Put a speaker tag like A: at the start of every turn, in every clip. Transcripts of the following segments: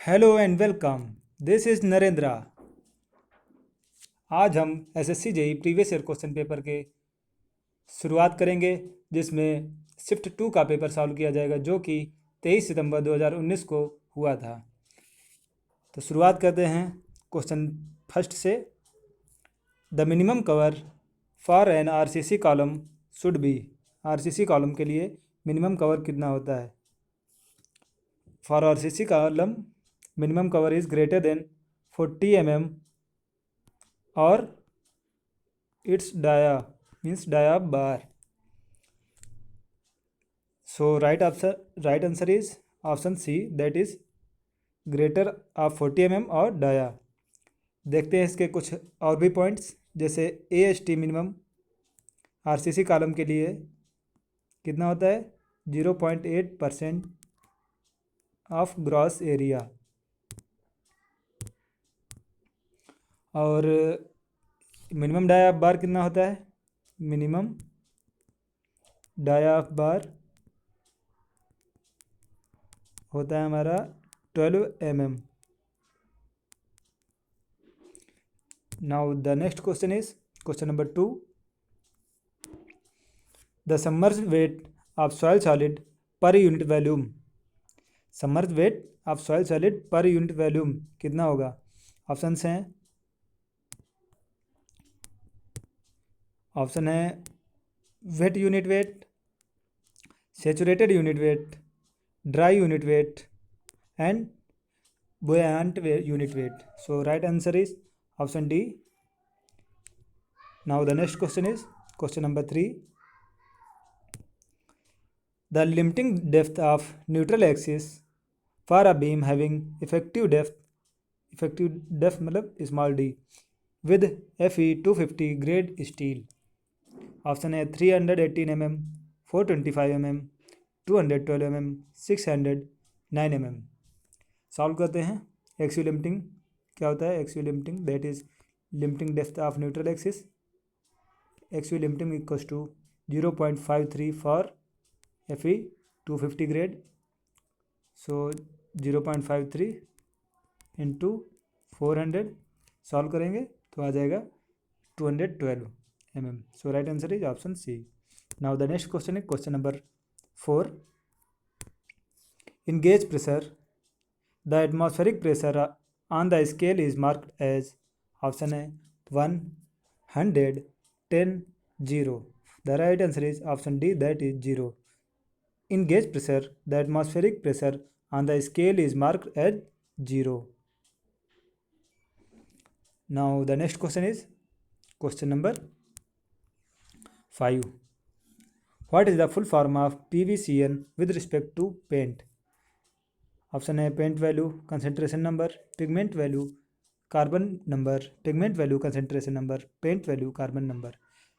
A: Hello and welcome. This is Narendra. आज हम SSC JE previous year question paper के शुरुआत करेंगे, जिसमें शिफ्ट 2 का पेपर सॉल्व किया जाएगा, जो कि 23 सितंबर 2019 को हुआ था। तो शुरुआत करते हैं क्वेश्चन फर्स्ट से। The minimum cover for an RCC column should be. RCC column के लिए मिनिमम कवर कितना होता है? For RCC column minimum cover is greater than 40 mm or its dia means dia bar. So right answer is option C, that is greater of 40 mm और dia. देखते हैं इसके कुछ और भी पॉइंट्स, जैसे AST मिनिमम आरसीसी कॉलम के लिए कितना होता है? 0.8% ऑफ ग्रॉस एरिया। और मिनिमम डाया बार कितना होता है? मिनिमम डाया बार होता है हमारा 12 mm। Now the next question is question number 2। The submerged weight of soil solid per unit volume. Submerged weight of soil solid per unit volume कितना होगा? Options हैं। ऑप्शन है wet unit weight, saturated unit weight, dry unit weight and buoyant unit weight. So right answer is option D. Now the next question is question number 3. The limiting depth of neutral axis for a beam having effective depth मतलब small d with Fe 250 grade steel. Option है 318 mm, 425 mm, 212 mm, 609 mm। Solve करते हैं। Axial limiting क्या होता है? Axial limiting that is limiting depth of neutral axis. Axial limiting equals to 0.53 for Fe 250 grade. So 0.53 into 400 solve करेंगे तो आ जाएगा 212 mm। So right answer is option C. Now the next question है question number 4। In gauge pressure the atmospheric pressure on the scale is marked as option है 1, 100, 10, 0। The right answer is option D, that is 0। In gauge pressure, the atmospheric pressure on the scale is marked as 0। Now the next question is question number 5। What is the full form of PVCN with respect to paint? Option है paint value, concentration number, pigment value, carbon number, pigment value, concentration number, paint value, carbon number.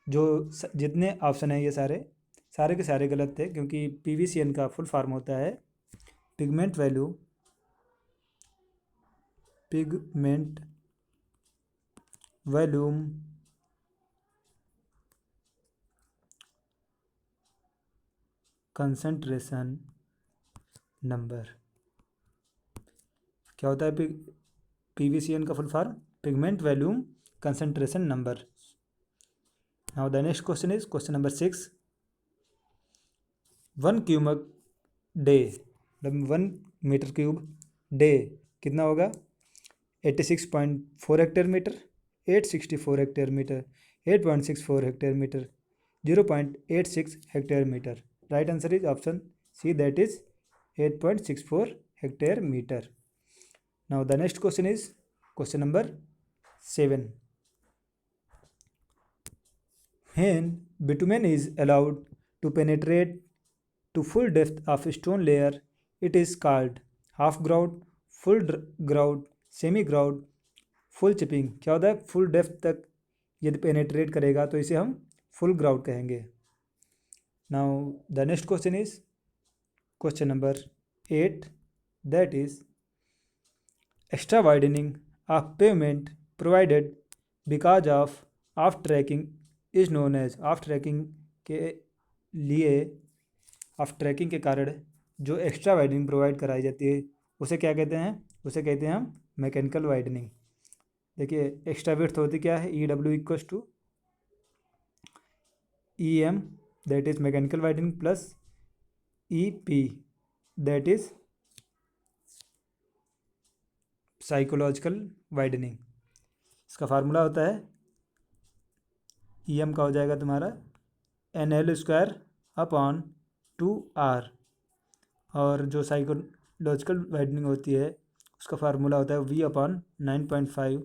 A: जो जितने option हैं ये सारे के सारे गलत थे, क्योंकि पीवीसीएन का फुल फॉर्म होता है pigment value, pigment volume concentration number. क्या होता है पीवीसीएन का full form? Pigment volume concentration number. Now the next question is question number 6। 1 cubic day मतलब 1 मीटर क्यूब डे कितना होगा? 86.4 hectare metre, 864 hectare metre, 8.64 hectare metre, 0.86 hectare metre. Right answer is option C, that is 8.64 hectare metre. Now the next question is question number 7. When bitumen is allowed to penetrate to full depth of stone layer, it is called half grout, full grout, semi grout, full chipping। क्या होता है? Full depth तक यदि penetrate करेगा तो इसे हम full grout कहेंगे। Now the next question is question number 8, that is extra widening of pavement provided because of off tracking is known as। Off tracking के लिए ऑफ ट्रैकिंग के कारण जो एक्स्ट्रा वाइडनिंग प्रोवाइड कराई जाती है उसे क्या कहते हैं? उसे कहते हैं हम मैकेनिकल वाइडनिंग। देखिए एक्स्ट्रा विड्थ होती क्या है? E W equals to E M, that is mechanical widening, plus E P, that is psychological widening. इसका फार्मूला होता है ई एम का हो जाएगा तुम्हारा N L square upon 2R, और जो साइकोलॉजिकल वाइडनिंग होती है उसका फार्मूला होता है V upon 9.5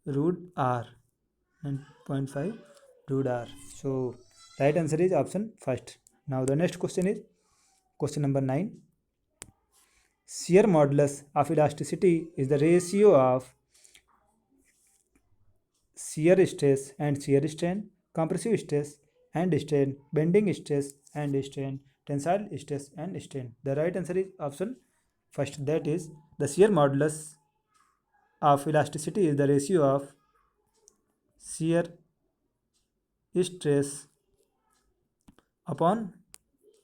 A: root R, 9.5 root R. So right answer is option first. Now the next question is question number 9। Shear modulus of elasticity is the ratio of shear stress and shear strain, compressive stress and strain, bending stress and strain, tensile stress and strain. The right answer is option first, that is the shear modulus of elasticity is the ratio of shear stress upon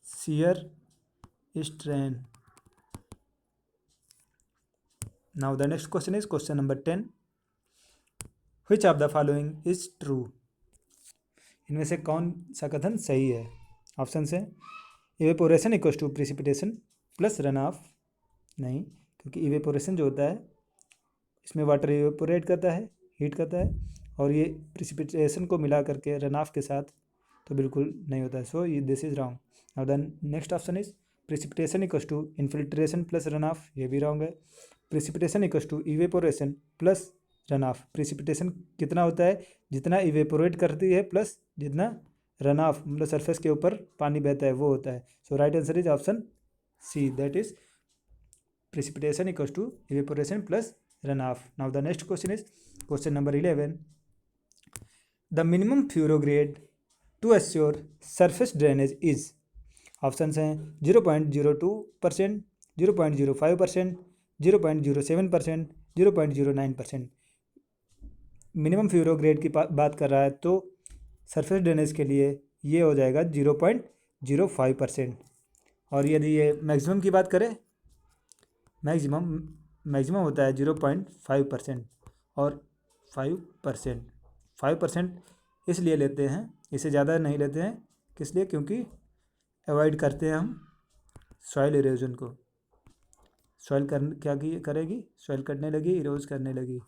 A: shear strain. Now the next question is question number 10. Which of the following is true? इनमें से कौन सा कथन सही है? Option है evaporation equals to precipitation plus run off. नहीं, क्योंकि इवेपोरेशन जो होता है इसमें वाटर इवेपोरेट करता है, हीट करता है, और ये प्रिसिपिटेशन को मिला करके रन ऑफ के साथ तो बिल्कुल नहीं होता है। सो ये this is wrong. Now then next option is precipitation equals to infiltration plus run off, ये भी रॉन्ग है। Precipitation equals to evaporation plus run off. Precipitation कितना होता है? जितना इवेपोरेट करती है प्लस जितना रन ऑफ मतलब सरफेस के ऊपर पानी बहता है वो होता है। So right answer is option C, that is precipitation equals to evaporation plus run off. Now the next question is question number 11। The minimum furrow grade to assure surface drainage is. Option हैं 0.02%, 0.05%, 0.07%, 0.09%। Minimum furrow grade की बात कर रहा है तो surface drainage के लिए ये हो जाएगा 0.05%। और यदि ये मैक्सिमम की बात करें, मैक्सिमम होता है 0.5% और 5% इसलिए लेते हैं, इससे ज़्यादा नहीं लेते हैं। किस लिए? क्योंकि अवॉइड करते हैं हम सॉइल इरोजन को। सॉइल क्या करेगी? सॉइल कटने लगी, इरोज करने लगी।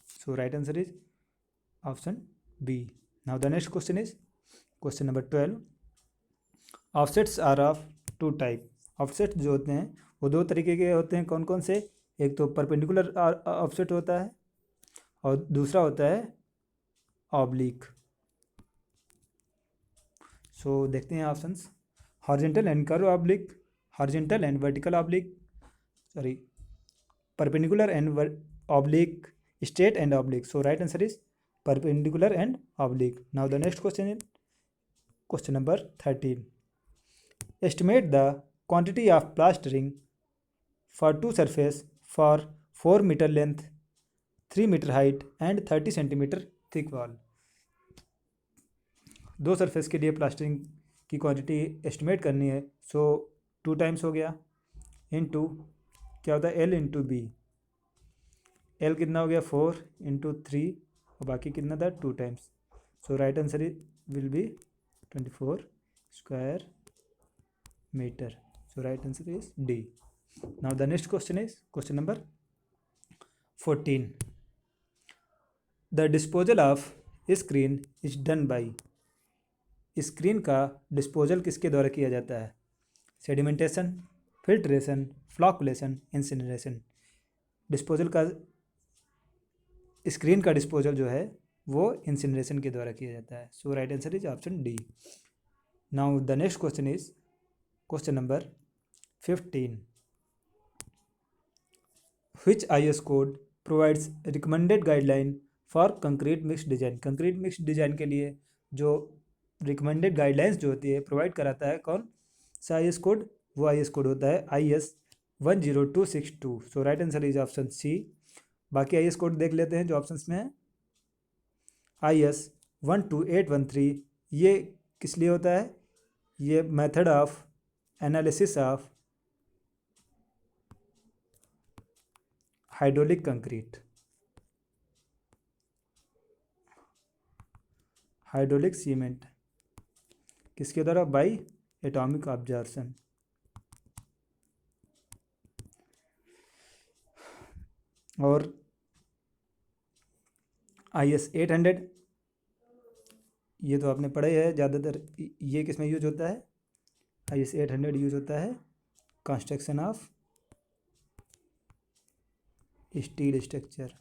A: So right answer is option B. Now the next question is question number 12। Offsets are of two type. Offset जो होते हैं वो दो तरीके के होते हैं। कौन कौन से? एक तो परपेंडिकुलर ऑफसेट होता है और दूसरा होता है ऑब्लिक। सो देखते हैं options. Horizontal and curve oblique, horizontal and vertical oblique, sorry perpendicular and oblique, straight and oblique. So right answer is perpendicular and oblique. Now the next question is question number 13. Estimate the quantity of plastering for two surface for 4 meter length, 3 meter height and 30 centimeter thick wall. दो surface के लिए plastering की quantity estimate करनी है। सो 2 times हो गया into क्या होता है? L into B. एल कितना हो गया? 4 इंटू 3 और बाकी कितना था? 2 times. So right answer will be 24 square metre. So right answer is D. Now the next question is question number 14। The disposal of screen is done by. Screen का disposal किसके द्वारा किया जाता है? Sedimentation, filtration, flocculation, incineration. Disposal का screen का disposal जो है वो इंसिनरेशन के द्वारा किया जाता है। So right answer is option D. Now the next question is question number 15। Which IS code provides recommended guideline for concrete mix design. Concrete mix design के लिए जो रिकमेंडेड गाइडलाइंस जो होती है प्रोवाइड कराता है कौन सा IS कोड? वो IS कोड होता है IS 10262। So right answer is option C. बाकी IS कोड देख लेते हैं जो ऑप्शंस में है। IS 12813 ये किस लिए होता है? ये method of analysis of hydraulic concrete, hydraulic cement किसके द्वारा? By atomic observation. और IS 800, ये तो आपने पढ़ा ही है ज़्यादातर। ये किस में यूज होता है? IS 800 यूज होता है कंस्ट्रक्शन ऑफ स्टील स्ट्रक्चर।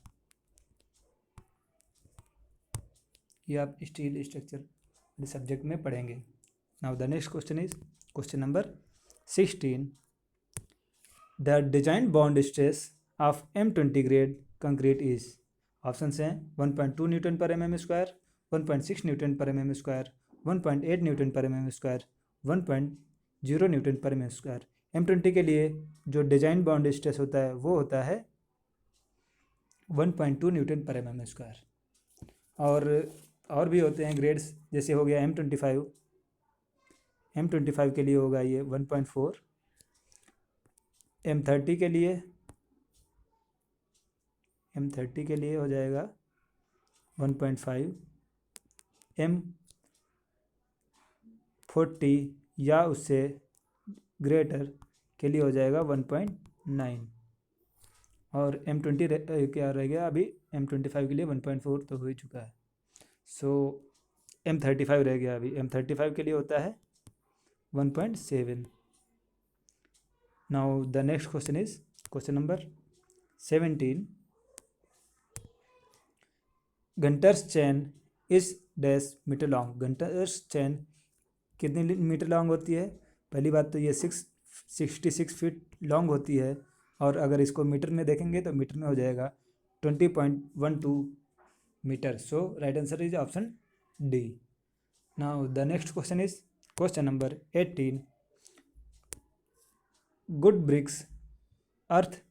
A: ये आप स्टील स्ट्रक्चर सब्जेक्ट में पढ़ेंगे। Now the next question is question number 16। The design bond stress of M20 grade concrete is. Option हैं 1.2 न्यूटन पर mm स्क्वायर, 1.6 न्यूटन पर mm स्क्वायर, 1.8 न्यूटन पर mm square, 1.0 Newton पर mm square. M20 के लिए जो डिजाइन बॉन्ड स्ट्रेस होता है वो होता है 1.2 न्यूटन पर mm स्क्वायर। और भी होते हैं ग्रेड्स, जैसे हो गया M25 के लिए होगा ये 1.4, M30 के लिए हो जाएगा 1.5, M40 या उससे ग्रेटर के लिए हो जाएगा 1.9, और M20 क्या रह गया अभी? M25 के लिए 1.4 तो हो ही चुका है। सो M35 रह गया अभी। M35 के लिए होता है 1.7। Now the next question is question number 17। Gunter's chain is dash metre long. Gunter's chain कितनी मीटर लॉन्ग होती है? पहली बात तो ये 66 फीट लॉन्ग होती है, और अगर इसको मीटर में देखेंगे तो मीटर में हो जाएगा 20.12 metre. So right answer is option D. Now the next question is question number 18। Good bricks earth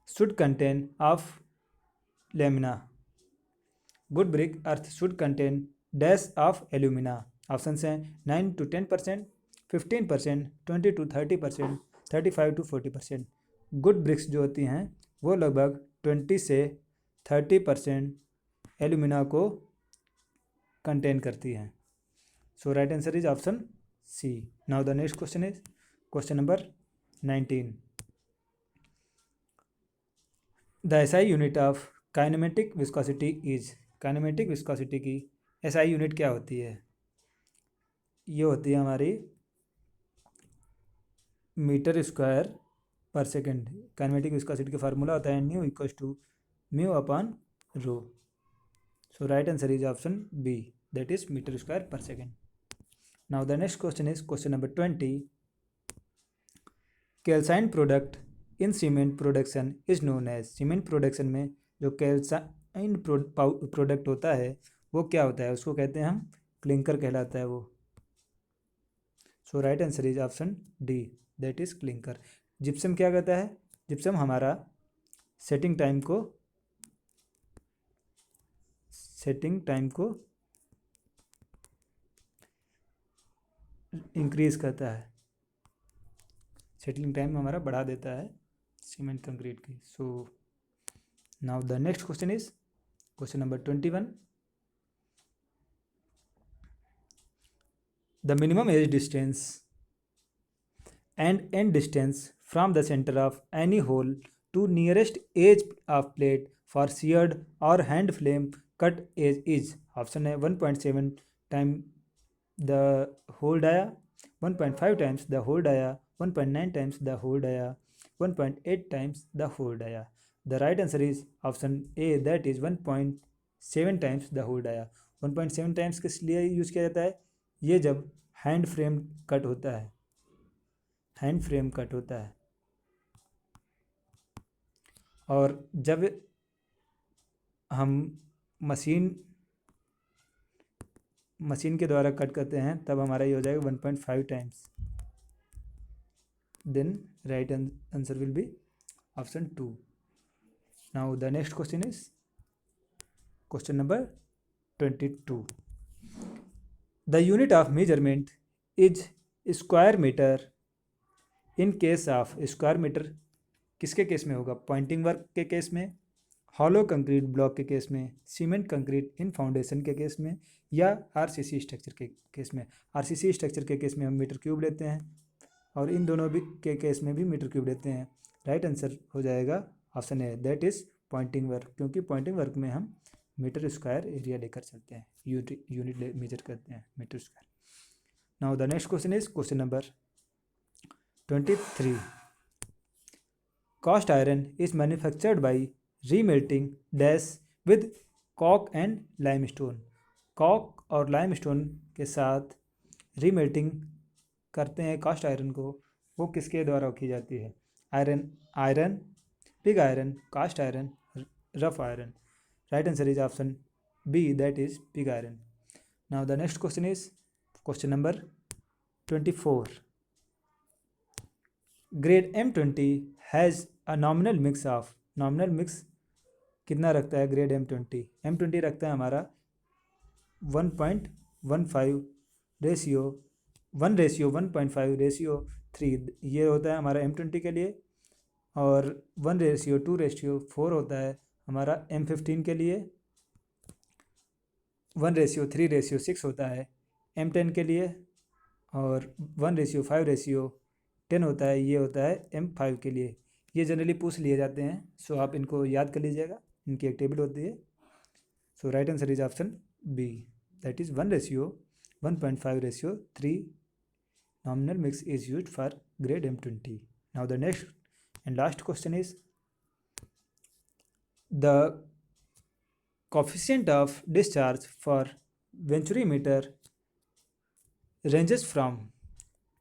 A: should contain of alumina. Good brick earth should contain dash of alumina. Option हैं 9 to 10%, 15%, 20 to 30%, 35 to 40%। Good BRICS जो होती हैं वो लगभग 20 से 30% alumina को contain करती हैं। So right answer is option C. Now the next question is question number 19। The SI unit of kinematic viscosity is. Kinematic viscosity की SI यूनिट क्या होती है? ये होती है हमारी metre square per second. Kinematic viscosity का फार्मूला होता है nu equals to mu upon rho. So right answer is option B, that is metre square per second. Now the next question is question number 20। Calcine product in cement production is known as. Cement production में जो कैल्साइन product होता है वो क्या होता है? उसको कहते हैं हम क्लिंकर कहलाता है वो। So right answer is option D, that is clinker. Gypsum क्या कहता है? जिप्सम हमारा सेटिंग टाइम को इंक्रीज करता है, सेटलिंग टाइम हमारा बढ़ा देता है सीमेंट कंक्रीट की। So now the next question is question number 21। The minimum age distance and end distance from the center of any hole to nearest edge of plate for seared or hand flame cut edge is। Option है 1.7 time the hole dia, 1.5 times the hole dia, 1.9 times the hole dia, 1.8 times the hole dia. The right answer is option A, that is 1.7 times the hole dia. 1.7 times किस लिए use किया जाता है? ये जब hand frame cut होता है, hand frame cut होता है, और जब हम मशीन के द्वारा कट करते हैं तब हमारा ये हो जाएगा 1.5 times. Then right answer will be option 2। Now the next question is question number 22। The unit of measurement is square metre in case of square metre किसके केस में होगा? पॉइंटिंग वर्क के केस में, हॉलो कंक्रीट ब्लॉक के case में, cement concrete in foundation के case में, या आरसीसी स्ट्रक्चर के केस में। आरसीसी स्ट्रक्चर के केस में हम मीटर क्यूब लेते हैं और इन दोनों भी के केस में भी मीटर क्यूब लेते हैं। राइट आंसर हो जाएगा option A, that is Poynting work, क्योंकि पॉइंटिंग वर्क में हम मीटर स्क्वायर एरिया लेकर चलते हैं, यूनिट मेजर करते हैं metre square. Now the next question is question number 23. Cast iron is manufactured by remelting dash with coke and limestone. Coke और limestone के साथ रीमेल्टिंग करते हैं कास्ट आयरन को, वो किसके द्वारा की जाती है? Iron, pig iron, cast iron, rough iron. Right answer is option B, that is pig iron. Now the next question is question number 24. Grade M20 has a nominal mix of, nominal mix कितना रखता है grade M20? M20 रखता है हमारा 1.15 ratio 1:1.5:3, ये होता है हमारा M20 के लिए, और 1:2:4 होता है हमारा M15 के लिए, 1:3:6 होता है M10 के लिए, और 1:5:10 होता है, ये होता है M5 के लिए। ये जनरली पूछ लिए जाते हैं, सो आप इनको याद कर लीजिएगा, इनकी एक टेबल होती है। So right answer is option B, that is 1:1.5:3 nominal mix is used for grade M20. Now the next and last question is the coefficient of discharge for venturimeter ranges from,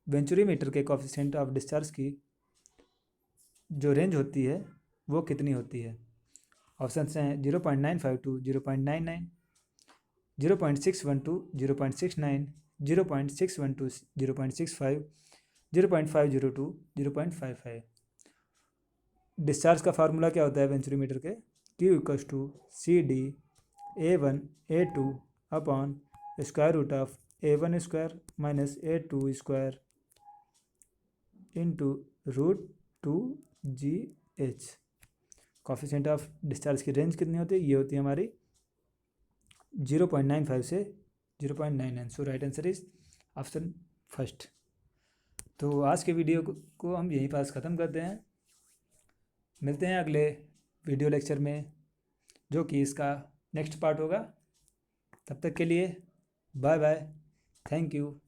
A: venturimeter के coefficient of discharge की जो range होती है वो कितनी होती है? Options हैं 0.952, 0.99, 0.612, 0.69, 0.612, 0.65, 0.502, 0.55। डिस्चार्ज का फार्मूला क्या होता है वेंचुरीमीटर के? Q=CD A1A2/√A1² -A2² into √2GH। Coefficient of discharge की रेंज कितनी होती है? ये होती है हमारी 0.95 से 0.99। So right answer is option first. तो आज के वीडियो को हम यहीं पास ख़त्म करते हैं, मिलते हैं अगले वीडियो लेक्चर में जो कि इसका नेक्स्ट पार्ट होगा। तब तक के लिए बाय बाय, थैंक यू।